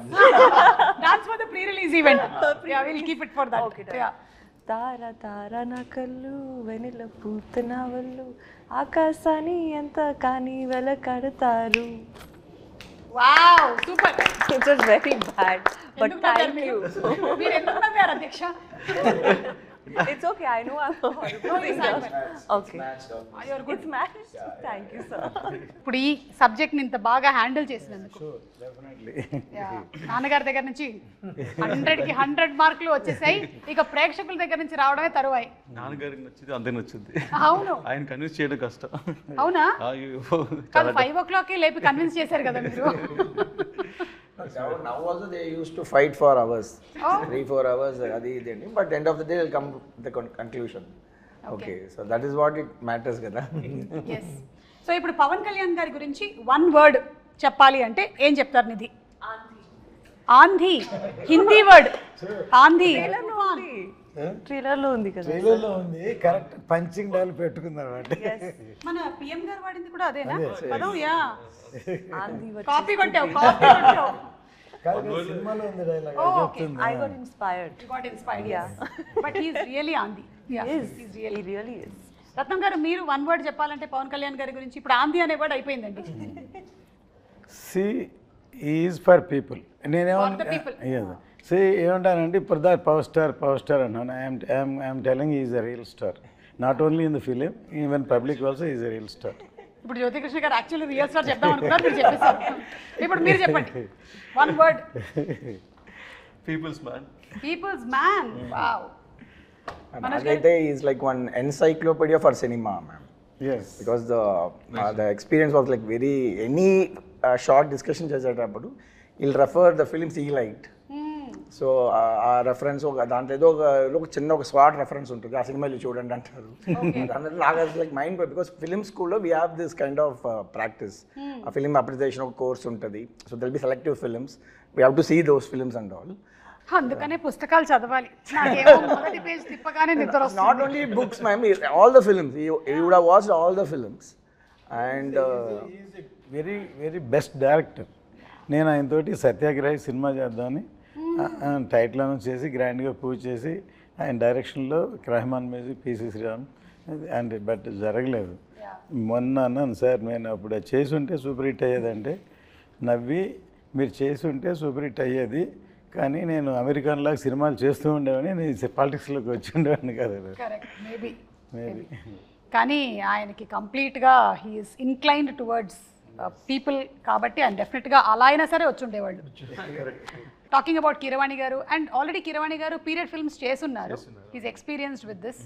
Dance for the pre-release event. Yeah, we'll keep it for that. Okay, done. Yeah. తార తార నా కళ్ళు వెనిల పూత నా వల్లు ఆకాశాన్ని ఎంత కానీ వెలకడతారు. Wow, super. It was very bad, but ఎందుకు నవ్వారు thank మీరు? you. మీరు ఎందుకు నవ్వారు అధ్యక్ష? It's okay. I know I'm a horrible singer. Okay. You're good. It's matched. Thank you, sir. ఇప్పుడు ఈ సబ్జెక్ట్ని ఇంత బాగా హ్యాండిల్ చేసినందుకు డెఫినెట్లీ. Yeah. నాన్నగారి దగ్గర నుంచి 100కి 100 మార్కులు వచ్చేసాయి. ఇక ప్రేక్షకుల దగ్గర నుంచి రావడమే తరువాయి. నాన్నగారికి నచ్చింది అందరికి నచ్చింది. అవును. ఆయన కన్విన్స్ చేయడం కష్టం. అవునా? అయ్యో, కాదు 5 o'clock లేపి కన్విన్స్ చేశారు కదా మీరు. Now also they used to fight for hours, Oh. 3-4 hours, but end of the day they'll come to the conclusion. Okay, so that is what it matters కదా. Yes. సో ఇప్పుడు పవన్ కళ్యాణ్ గారి గురించి 1 word చెప్పాలి అంటే ఏం చెప్తారు నిధి? ఆంధీ. హిందీ వర్డ్ ఆంధీ. ట్రైలర్ లో ఉంది కదా. ట్రైలర్లో ఉంది, కరెక్ట్ పంచింగ్ డైల్ పెట్టుకున్నారు అంటే. మన పిఎం గారు వాడింది కూడా అదేనా పదం? యా, ఆంధీ కాపీ కొట్టావు, కాపీ కొట్టావు. కాదు, సినిమాలో ఉంది డైలాగ్ Oh, అది okay. చెప్తుంది. I got inspired. You got inspired. Yeah. But he is really ఆంధీ. Yeah, Yes, he's really. he really is. రత్నం గారు మీరు 1 word చెప్పాలంటే పవన్ కళ్యాణ్ గారి గురించి ఇప్పుడు ఆంధీ అనే వర్డ్ అయిపోయిందండి. C is for people. For the people. C ఏమంటానండి, ఇప్పుడు దా పవర్ స్టార్ అన్నాను. I'm telling is a real star, not only in the film, even public also is a real star. ఇప్పుడు జ్యోతికృష్ణ గారు యాక్చువల్లీ రియల్ స్టార్ చెప్దాం అనుకున్నారు, మీరు చెప్పేశారు. ఇప్పుడు మీరు చెప్పండి 1 word. People's man. People's man. Wow. నాకైతే is like one encyclopedia for cinema ma'am. Yes. Because the experience was like very, any short discussion చేసేటప్పుడు he'll refer the films he liked. So ఆ రెఫరెన్స్ దాంట్లో ఏదో ఒక చిన్న ఒక swat reference ఉంటుంది, ఆ సినిమాలు చూడండి అంటారు. నాకు లైక్ మైండ్, బికాస్ ఫిలిం స్కూల్లో we have this kind of practice. ఆ ఫిలిం అప్రిసియేషన్ ఒక కోర్స్ ఉంటుంది. So they'll be selective films, we have to see those films and all. అందుకనే పుస్తకాలు చదవాలి. నాకేమో మొదటి పేజ్ తిప్పగానే నిద్ర వస్తుంది. Not only books, ma'am, all the films. You would have watched all the films. And very very best director. నేను ఆయనతోటి Satyagrahi cinema చేద్దామని టైటిల్ అనౌన్స్ చేసి గ్రాండ్గా పూజ చేసి ఆయన డైరెక్షన్లో Rahman music, PC Sriram and but జరగలేదు. మొన్న అన్నాను, సార్ నేను అప్పుడు అది చేసి ఉంటే సూపర్ హిట్ అయ్యేదంటే నవ్వి, మీరు చేసి ఉంటే సూపర్ హిట్ అయ్యేది, కానీ నేను అమెరికన్లాగా సినిమాలు చేస్తూ ఉండేవాడిని, నేను పాలిటిక్స్లోకి వచ్చి ఉండేవాడిని కదా. Correct, maybe. మేబీ. కానీ ఆయనకి కంప్లీట్గా హీఈస్ ఇన్క్లైన్డ్ టువర్డ్స్ పీపుల్ కాబట్టి ఆయన డెఫినెట్గా అలా అయినా సరే వచ్చి ఉండేవాళ్ళు. టాకింగ్ అబౌట్ కీరవాణి గారు, అండ్ ఆల్రెడీ కీరవాణి గారు పీరియడ్ ఫిల్మ్స్ చేస్తున్నారు. Is experienced with this.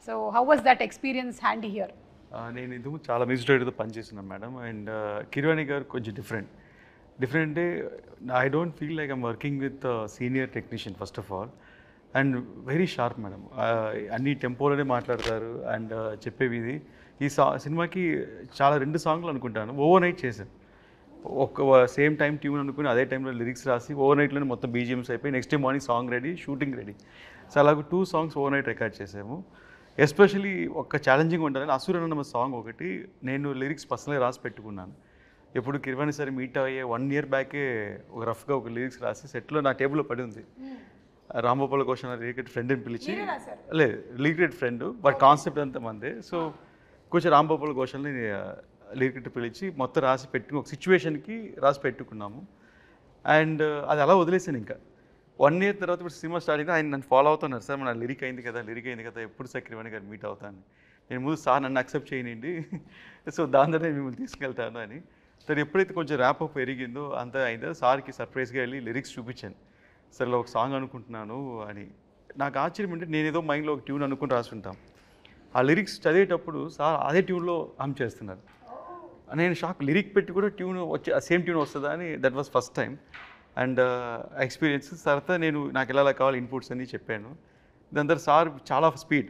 So how was that experience handy here? నేను ఇందుకు చాలా మ్యూజిక్ డైరెక్టర్తో పనిచేస్తున్నాను మేడం. అండ్ కిరవాణి గారు కొంచెం డిఫరెంట్ అంటే I don't feel like I'm working with senior technician first of all. And very sharp madam, అన్ని టెంపోలోనే మాట్లాడతారు. And చెప్పేవి ఇది ఈ సినిమాకి చాలా 2 సాంగ్లు అనుకుంటాను ఓవర్ నైట్ చేశాను. ఒక సేమ్ టైం ట్యూన్ అనుకుని అదే టైంలో లిరిక్స్ రాసి ఓవర్ నైట్లోనే మొత్తం బీజిఎమ్స్ అయిపోయి next day morning song ready, shooting ready. So అలాగ 2 songs ఓవర్ నైట్ రికార్డ్ చేసాము. ఎస్పెషలీ ఒక ఛాలెంజింగ్ ఉంటుందని అసురన్న సాంగ్ ఒకటి నేను లిరిక్స్ పర్సనల్గా రాసి పెట్టుకున్నాను. ఎప్పుడు కిరవాణి సరే మీట్ అయ్యే 1 year బ్యాకే ఒక రఫ్గా ఒక లిరిక్స్ రాసి సెట్లో నా టేబుల్లో పడి ఉంది. రాంగోపాల్ ఘోష్ లిరికెట్ ఫ్రెండ్ని పిలిచి, లేదు లిరికెట్ ఫ్రెండ్ బట్ కాన్సెప్ట్ అంతా మందే. సో కొంచెం రాంగోపాల్ ఘోష్ని లిరికెట్ పిలిచి మొత్తం రాసి పెట్టుకుని ఒక సిచ్యువేషన్కి రాసి పెట్టుకున్నాము. అండ్ అది అలా వదిలేసాను. ఇంకా 1 year తర్వాత ఇప్పుడు సినిమా స్టార్ట్ అయితే ఆయన నన్ను ఫాలో అవుతున్నారు, సార్ మన లిరిక్ అయింది కదా ఎప్పుడు సార్ కిరవాణి గారు మీట్ అవుతాను. నేను ముందు సార్ నన్ను అక్సెప్ట్ చేయనండి, సో దాంతో నేను మిమ్మల్ని తీసుకెళ్తాను అని. సరే ఎప్పుడైతే కొంచెం ర్యాప్ అప్ పెరిగిందో అంతా అయిందో సార్కి సర్ప్రైజ్గా వెళ్ళి లిరిక్స్ చూపించాను. సరే ఒక సాంగ్ అనుకుంటున్నాను అని. నాకు ఆశ్చర్యం అంటే నేను ఏదో మైండ్లో ఒక ట్యూన్ అనుకుని రాసుంటాం, ఆ లిరిక్స్ చదివేటప్పుడు సార్ అదే ట్యూన్లో హమ్ చేస్తున్నారు. నేను షాక్, లిరిక్ పెట్టి కూడా ట్యూన్ వచ్చి సేమ్ ట్యూన్ వస్తుందా అని. That was first time. And experience తర్వాత నాకు ఎలా కావాలి ఇన్పుట్స్ అన్నీ చెప్పాను. దాని తర్వాత సార్ చాలా స్పీడ్,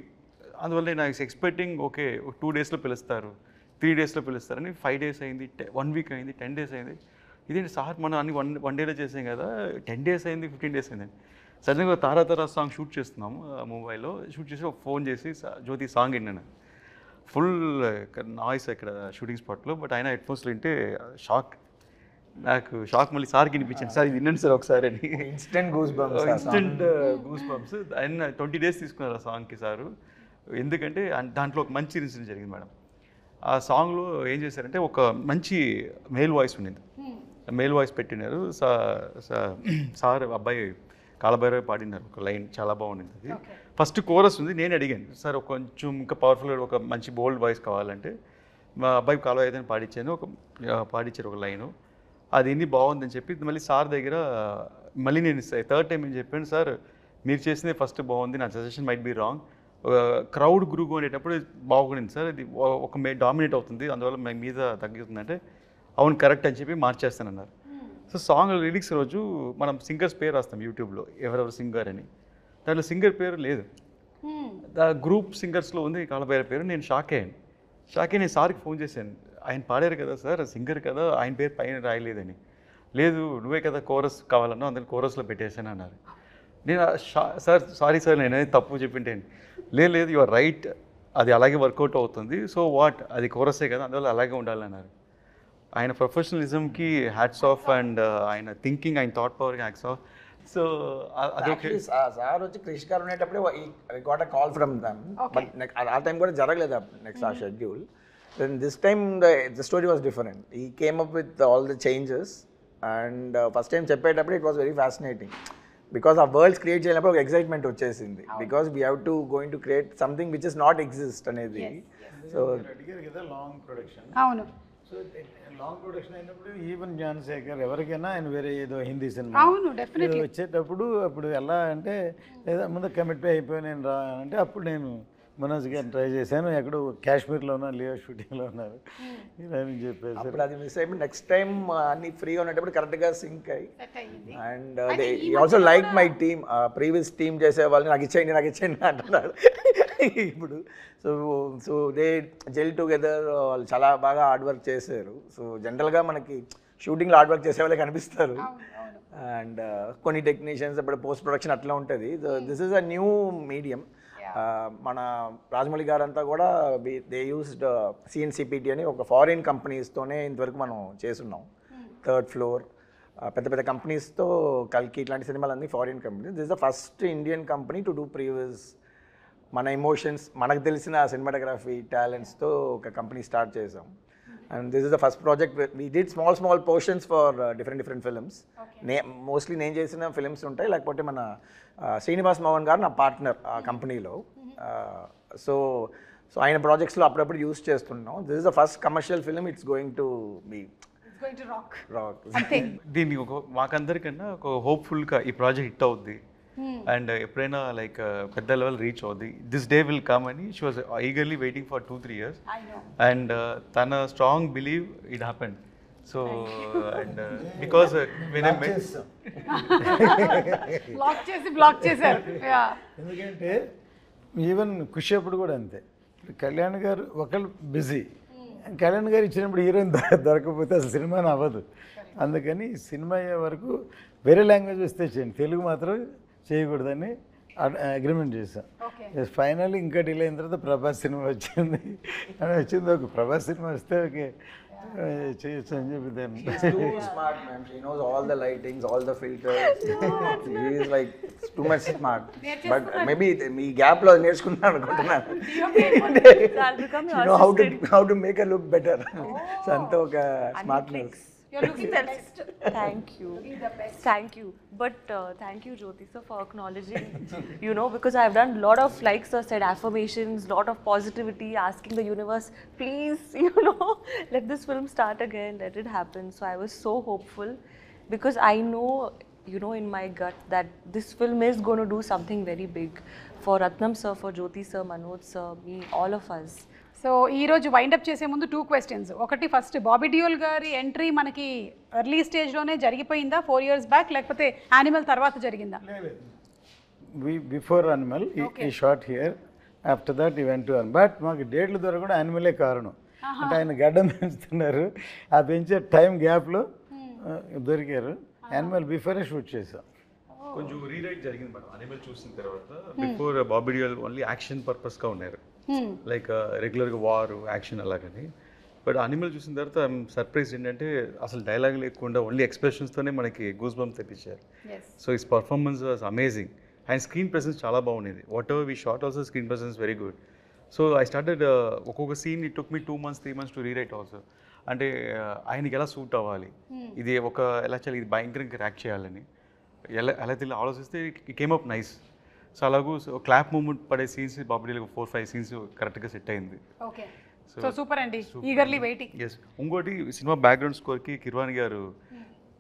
అందువల్ల నేను ఎక్స్పెక్టింగ్ ఓకే 2 డేస్లో పిలుస్తారు, 3 డేస్లో పిలుస్తారని 5 డేస్ అయింది, 1 వీక్ అయింది, 10 డేస్ అయింది. ఇదేంటి సార్ మనం అన్ని వన్ డేలో చేసాం కదా, 10 డేస్ అయింది, 15 డేస్ అయింది. సడన్గా తారా సాంగ్ షూట్ చేస్తున్నాము ముంబైలో. షూట్ చేసి ఒక ఫోన్ చేసి జ్యోతి సాంగ్ విన్నాను. ఫుల్ నాయిస్ ఇక్కడ షూటింగ్ స్పాట్లో, బట్ ఆయన హెడ్ ఫోన్స్లో వింటే నాకు షాక్. మళ్ళీ సార్కి వినిపించాను, సార్ ఇది వినండి సార్ ఒకసారి అని. Instant goose bumps. ఆయన 20 డేస్ తీసుకున్నారు ఆ సాంగ్కి సారు. ఎందుకంటే దాంట్లో ఒక మంచి ఇన్సిడెంట్ జరిగింది మేడం. ఆ సాంగ్లో ఏం చేశారంటే ఒక మంచి మేల్ వాయిస్ ఉండింది, మేల్ వాయిస్ పెట్టినారు. సార్ అబ్బాయి కాలభైరవి పాడినారు ఒక లైన్, చాలా బాగుండింది అది. ఫస్ట్ కోరస్ ఉంది, నేను అడిగాను సార్ కొంచెం ఇంకా పవర్ఫుల్గా ఒక మంచి బోల్డ్ వాయిస్ కావాలంటే మా అబ్బాయి కాలభైరవి పాడించాను, పాడించారు ఒక లైను. అది ఎన్ని బాగుందని చెప్పి మళ్ళీ సార్ దగ్గర మళ్ళీ నేను 3rd టైం ఏం చెప్పాను, సార్ మీరు చేసిందే ఫస్ట్ బాగుంది, నా suggestion might be wrong, crowd group అనేటప్పుడు బాగుండింది సార్, ఇది ఒక డామినేట్ అవుతుంది, అందువల్ల మీద తగ్గుతుందంటే అవును కరెక్ట్ అని చెప్పి మార్చేస్తానన్నారు. సో సాంగ్ లిరిక్స్ రోజు మనం సింగర్స్ పేరు రాస్తాం యూట్యూబ్లో, ఎవరెవరు సింగర్ అని. దాంట్లో సింగర్ పేరు లేదు, గ్రూప్ సింగర్స్లో ఉంది కాలభైరవి పేరు. నేను షాక్ అయ్యాను. నేను సార్కి ఫోన్ చేశాను, ఆయన పాడారు కదా సార్, సింగర్ కదా, ఆయన పేరు పైన రాయలేదని. లేదు నువ్వే కదా కోరస్ కావాలన్నా, అందులో కోరస్లో పెట్టేశాను అన్నారు. నేను సార్ సారీ సార్ నేను తప్పు చెప్పింటాను. లేదు యు ఆర్ రైట్, అది అలాగే వర్కౌట్ అవుతుంది, సో వాట్ అది కోరసే కదా, అందువల్ల అలాగే ఉండాలన్నారు. ఆయన ప్రొఫెషనలిజంకి హ్యాట్స్ ఆఫ్, అండ్ ఆయన థింకింగ్, ఆయన థాట్ పవర్కి హ్యాట్స్ ఆఫ్. సో అదొకే. సార్ వచ్చి క్రిష్ గారు ఉండేటప్పుడే I got a call from them, but ఆ టైం కూడా జరగలేదు నెక్స్ట్ ఆ schedule. Then this time the story was different. We came up with all the changes, and first time చెప్పేటప్పుడు it was very fascinating, because ఆ worlds create చేయనప్పుడు ఒక excitement వచ్చేసింది, because we have to going to create something which is not exist అనేది. So అడిగారు కదా long production. అవును. So long production అయినప్పుడు ఈవెన్ జ్ఞానశేఖర్ ఎవరికైనా ఆయన వేరే ఏదో హిందీ సినిమా అవును డెఫినెట్లీ వచ్చేటప్పుడు అప్పుడు ఎలా అంటే లేదా ముందు కమిట్ అయిపోయి నేను రా అంటే అప్పుడు నేను మనోజ్ గారిని ట్రై చేశాను, ఎక్కడో కాశ్మీర్లో ఉన్నా, లియో షూటింగ్లో ఉన్నారు ఇలా అని చెప్పేసి. అప్పుడు అది మిస్ అయిపోయి నెక్స్ట్ టైం అన్ని ఫ్రీగా ఉన్నప్పుడు కరెక్ట్గా సింక్ అయ్యి, and also like my team, previous team చేసే వాళ్ళని నాకు ఇచ్చేయండి అంటున్నారు ఇప్పుడు. సో దే జెల్ టుగెదర్, వాళ్ళు చాలా బాగా హార్డ్ వర్క్ చేశారు. సో జనరల్గా మనకి షూటింగ్లో హార్డ్ వర్క్ చేసే వాళ్ళే కనిపిస్తారు, అండ్ కొన్ని టెక్నీషియన్స్ ఇప్పుడు పోస్ట్ ప్రొడక్షన్ అట్లా ఉంటుంది. This is a new medium. మన రాజమౌళి గారు అంతా కూడా దే యూస్డ్ సిఎన్సిపిటి అని ఒక ఫారిన్ కంపెనీస్తోనే ఇంతవరకు మనం చేస్తున్నాం. 3rd ఫ్లోర్ పెద్ద పెద్ద కంపెనీస్తో కల్కి ఇట్లాంటి సినిమాలన్నీ foreign companies. This is the first Indian company to do previous మన ఎమోషన్స్, మనకు తెలిసిన సినిమాటోగ్రఫీ టాలెంట్స్తో ఒక కంపెనీ స్టార్ట్ చేసాం. And this is the first project. We did small portions for different films. Mostly నేను చేసిన ఫిల్మ్స్ ఉంటాయి, లేకపోతే మన శ్రీనివాస్ మోహన్ గారు నా పార్ట్నర్ ఆ కంపెనీలో. సో ఆయన ప్రాజెక్ట్స్లో అప్పుడప్పుడు యూస్ చేస్తున్నాం. This is the first commercial film, it's going to be rock. దీన్ని మాకందరికన్నా ఒక హోప్ఫుల్గా ఈ ప్రాజెక్ట్ హిట్ అవుద్ది, అండ్ ఎప్పుడైనా లైక్ పెద్ద లెవెల్ రీచ్ అవుద్ది, దిస్ డే విల్ కమ్ అని she was eagerly waiting for 2-3 years, and తన strong believe it happen. So and because block చేశారు. ఎందుకంటే ఈవెన్ ఖుషి అప్పుడు కూడా అంతే, కళ్యాణ్ గారు ఒకళ్ళు బిజీ, కళ్యాణ్ గారు ఇచ్చినప్పుడు హీరోయిన్ దొరకకపోతే అసలు సినిమాని అవ్వదు. అందుకని సినిమా అయ్యే వరకు వేరే లాంగ్వేజ్ వస్తే చేయండి, తెలుగు మాత్రం చేయకూడదని అగ్రిమెంట్ చేశాం. ఫైనల్ ఇంకా డిలే అయిన తర్వాత ప్రభాస్ సినిమా వచ్చింది అని వచ్చింది. ఒక ప్రభాస్ సినిమా వస్తే ఓకే చేయొచ్చు అని చెప్పి దాన్ని. Too smart, ma'am. She knows all the lightings, all the filters. She is like too much smart. But maybe me gap లో నేర్చుకున్నాను అనుకుంటున్నాను. You know how to make her look better. So అంతా ఒక smartness. You're looking the best. Thank you. Thank you. But thank you, Jyoti sir, for acknowledging, because I've done a lot of, like sir said, affirmations, lot of positivity, asking the universe, please, let this film start again, let it happen. So I was so hopeful, because I know, in my gut that this film is going to do something very big for Ratnam sir, for Jyoti sir, Manoj sir, me, all of us. So ఈరోజు wind up చేసే ముందు 2 questions. ఒకటి, first Bobby Deol గారి entry మనకి early స్టేజ్లోనే జరిగిపోయిందా 4 years back, లేకపోతే animal తర్వాత జరిగిందా? బిఫోర్ అనిమల్ ఈ షార్ట్ హియర్, ఆఫ్టర్ దట్ ఈ వెంట్ టు అనిమల్. బట్ మాకు డేట్లు దొరకడం యానిమలే కారణం. అంటే ఆయన గడ్డం పెంచుతున్నారు, ఆ పెంచే టైం గ్యాప్లో దొరికారు. యానిమల్ బిఫోరే షూట్ చేసాం. కొంచెం రీరైట్ జరిగింది మేడం అనిమల్ చూసిన తర్వాత. Before Bobby Deol only action పర్పస్గా ఉన్నారు, లైక్ రెగ్యులర్గా వార్ యాక్షన్ అలాగని. బట్ అనిమల్ చూసిన తర్వాత ఐఎమ్ సర్ప్రైజ్ ఏంటంటే అసలు డైలాగ్ లేకుండా ఓన్లీ ఎక్స్ప్రెషన్స్తోనే మనకి గూస్ బంప్స్ తెప్పించారు. So his performance was amazing. And screen presence చాలా బాగుండేది. Whatever we shot also screen presence very good. So I started ఒక్కొక్క scene it took me 2 months 3 months to rewrite also. అంటే ఆయనకి ఎలా suit అవ్వాలి, ఇది ఎలా చేయాలి, ఇది భయంకరంగా యాక్ట్ చేయాలని ఎలా తెలియ ఆలోచిస్తే it came up nice. So అలాగూ క్లాప్ మూమెంట్ పడే సీన్స్ బాబీ 4-5 scenes కరెక్ట్గా సెట్ అయింది. సో సూపర్ అండి, ఈగర్లీ వెయిటింగ్. ఎస్, ఇంకోటి సినిమా బ్యాక్గ్రౌండ్ స్కోర్కి కిర్వాణి గారు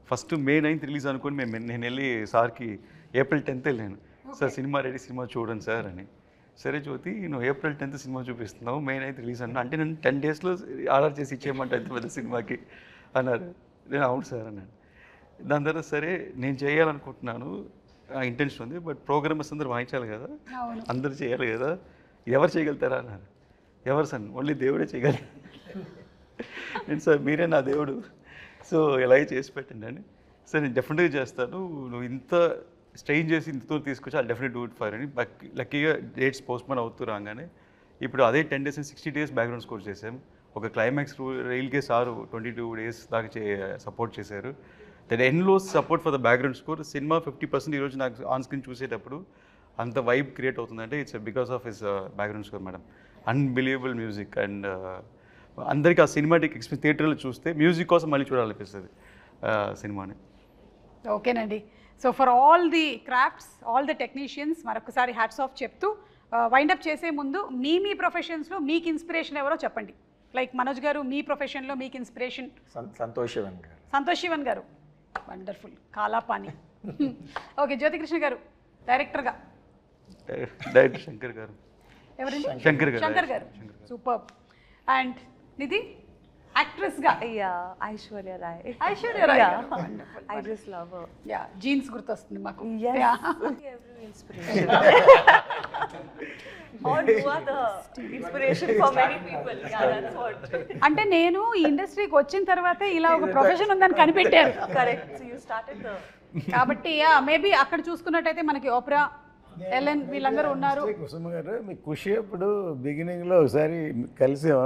ఫస్ట్ May 9th రిలీజ్ అనుకుని నేను వెళ్ళి సార్కి April 10th వెళ్ళాను. సార్ సినిమా రెడీ, సినిమా చూడండి సార్ అని. సరే జ్యోతి, నువ్వు April 10th సినిమా చూపిస్తున్నావు, May 9th రిలీజ్ అన్నా, అంటే నేను 10 daysలో ఆర్డర్ చేసి ఇచ్చేయమంటే ఎంత పెద్ద సినిమాకి అన్నారు. నేను అవును సార్ అన్నాను. దాని తర్వాత సరే నేను చేయాలనుకుంటున్నాను, ఇంటెన్షన్ ఉంది, బట్ ప్రోగ్రామర్స్ అందరూ వాయించాలి కదా, అందరూ చేయాలి కదా, ఎవరు చేయగలుగుతారా అన్నారు. ఎవరు సార్? ఓన్లీ దేవుడే చేయగలరు. నేను సార్ మీరే నా దేవుడు, సో ఎలాగే చేసి పెట్టండి అని. సార్ నేను డెఫినెట్గా చేస్తాను, నువ్వు ఇంత స్ట్రెయిన్ చేసి ఇంతతో తీసుకొచ్చి అది డెఫినెట్ డూ ఇట్ ఫర్ అని. లక్కీగా డేట్స్ పోస్ట్పోన్ అవుతూ రాగానే ఇప్పుడు అదే 10 days 60 days బ్యాక్గ్రౌండ్ స్కోర్ చేసాం. ఒక క్లైమాక్స్ రైల్కే సారు 22 days దాకా సపోర్ట్ చేశారు. That endless support for the background score. Cinema 50% ఈరోజు నాకు ఆన్ స్క్రీన్ చూసేటప్పుడు అంత వైబ్ క్రియేట్ అవుతుందంటే it's because of his background score madam. Unbelievable music. And అందరికీ ఆ సినిమాటిక్ ఎక్స్పీరియన్స్ థియేటర్లో చూస్తే మ్యూజిక్ కోసం మళ్ళీ చూడాలనిపిస్తుంది సినిమాని. ఓకేనండి. So for all the crafts, all the technicians మరొకసారి హ్యాట్స్ ఆఫ్ చెప్తూ వైండప్ చేసే ముందు మీ ప్రొఫెషన్స్లో మీకు ఇన్స్పిరేషన్ ఎవరో చెప్పండి. లైక్ మనోజ్ గారు, మీ ప్రొఫెషన్లో మీకు ఇన్స్పిరేషన్? సంతోష్ శివన్ గారు, వండర్ఫుల్, కాలాపాని. ఓకే, జ్యోతికృష్ణ గారు డైరెక్టర్గా? డైరెక్టర్ శంకర్ గారు. ఎవరండి? శంకర్ గారు. సూపర్. అండ్ నిధి యాక్ట్రెస్గా? Aishwarya Rai. Aishwarya Rai, I just love her. Yeah, Jeans గుర్తొస్తుంది మాకు. Every inspiration. Or you are the inspiration for many people. Yeah, that's what. అంటే నేను ఈ ఇండస్ట్రీకి వచ్చిన తర్వాతే ఇలా ఒక ప్రొఫెషన్ ఉందని కనిపెట్టారు. Correct. So you started the. కాబట్టి మేబీ అక్కడ చూసుకున్నట్టయితే మనకి ఓప్రా, ఎలెన్ వీళ్ళందరూ ఉన్నారు. కుసుమ గారు, మీ ఖుషి అప్పుడు బిగినింగ్లో ఒకసారి కలిసాము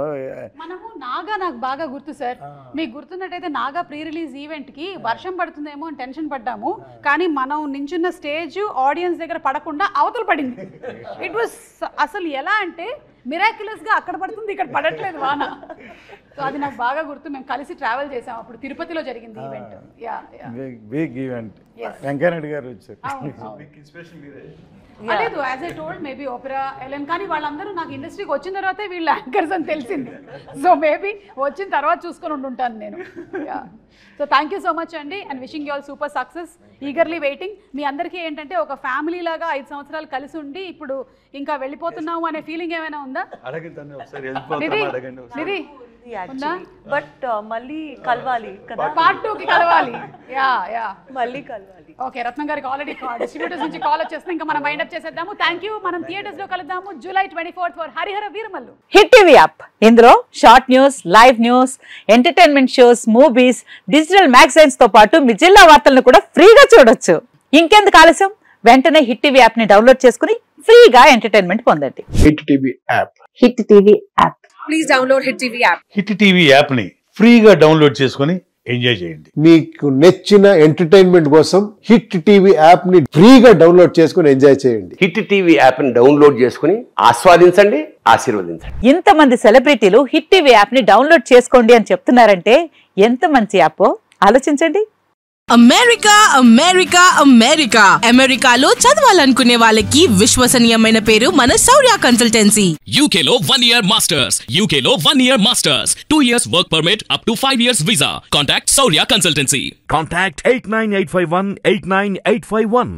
మనము. నాగా నాకు బాగా గుర్తు సార్, మీకు గుర్తున్నట్టయితే నాగా ప్రీ రిలీజ్ ఈవెంట్కి వర్షం పడుతుందేమో అని టెన్షన్ పడ్డాము, కానీ మనం నించున్న స్టేజ్ ఆడియన్స్ దగ్గర పడకుండా అవతల పడింది. ఇట్ వాస్ అసలు ఎలా అంటే మిరాక్యులస్గా అక్కడ పడుతుంది, ఇక్కడ పడట్లేదు వాన. సో అది నాకు బాగా గుర్తు. మేము కలిసి ట్రావెల్ చేసాం, అప్పుడు తిరుపతిలో జరిగింది ఈవెంట్. Big event. వెంకయ్యనాయుడు గారు వచ్చారు. లేదు, as I told maybe Opera, Ellen, కానీ వాళ్ళందరూ నాకు ఇండస్ట్రీకి వచ్చిన తర్వాతే వీళ్ళు యాంకర్స్ అని తెలిసింది. సో మేబీ వచ్చిన తర్వాత చూసుకొని ఉండుంటాను నేను. So thank you so much అండి, and wishing you all super success. Eagerly waiting. మీ అందరికీ ఏంటంటే ఒక ఫ్యామిలీ లాగా 5 సంవత్సరాలు కలిసి ఉండి ఇప్పుడు ఇంకా వెళ్ళిపోతున్నాము అనే ఫీలింగ్ ఏమైనా ఉందా? నిధి బట్ మళ్ళీ కలవాలి కదా, Part 2కి కలవాలి. మళ్ళీ కలవాలి. ఓకే, రత్నం గారికి ఆల్రెడీ డిస్ట్రిబ్యూటర్స్ నుంచి కాల్ వచ్చేస్తుంది. ఇంకా మనం వైండ్ అప్ చేసేద్దాము. Thank you. మనం థియేటర్స్ లో కలుద్దాము July 24th for Harihara Veeramallu. Hit TV app, ఇందులో short news, live news, entertainment shows, movies, digital magazines తో పాటు మీ జిల్లా వార్తలను కూడా ఫ్రీగా చూడొచ్చు. ఇంకెందుకు ఆలస్యం, వెంటనే హిట్ టీవీ యాప్ ని డౌన్లోడ్ చేసుకుని ఫ్రీగా ఎంటర్టైన్మెంట్ పొందండి. Hit TV app. Hit TV app. Please download hit TV app. Hit TV app ని ఫ్రీగా డౌన్లోడ్ చేసుకుని ఎంజాయ్ చేయండి. మీకు నచ్చిన ఎంటర్టైన్మెంట్ కోసం హిట్ టీవీ యాప్ ని ఫ్రీగా డౌన్లోడ్ చేసుకుని ఎంజాయ్ చేయండి. హిట్ టీవీ యాప్ ని డౌన్లోడ్ చేసుకుని ఆస్వాదించండి, ఆశీర్వదించండి. ఇంతమంది సెలబ్రిటీలు హిట్ టీవీ యాప్ ని డౌన్లోడ్ చేసుకోండి అని చెప్తున్నారంటే ఎంత మంచి యాప్ ఆలోచించండి. అమెరికా అమెరికా అమెరికా అమెరికాలో చదవాలనుకునే వాళ్ళకి విశ్వసనీయమైన పేరు మన శౌర్య కన్సల్టెన్సీ. UKలో 1 year masters, UKలో 1 year masters, 2 years work permit up to 5 years visa. Contact Shaurya Consultancy. Contact 89851 89851.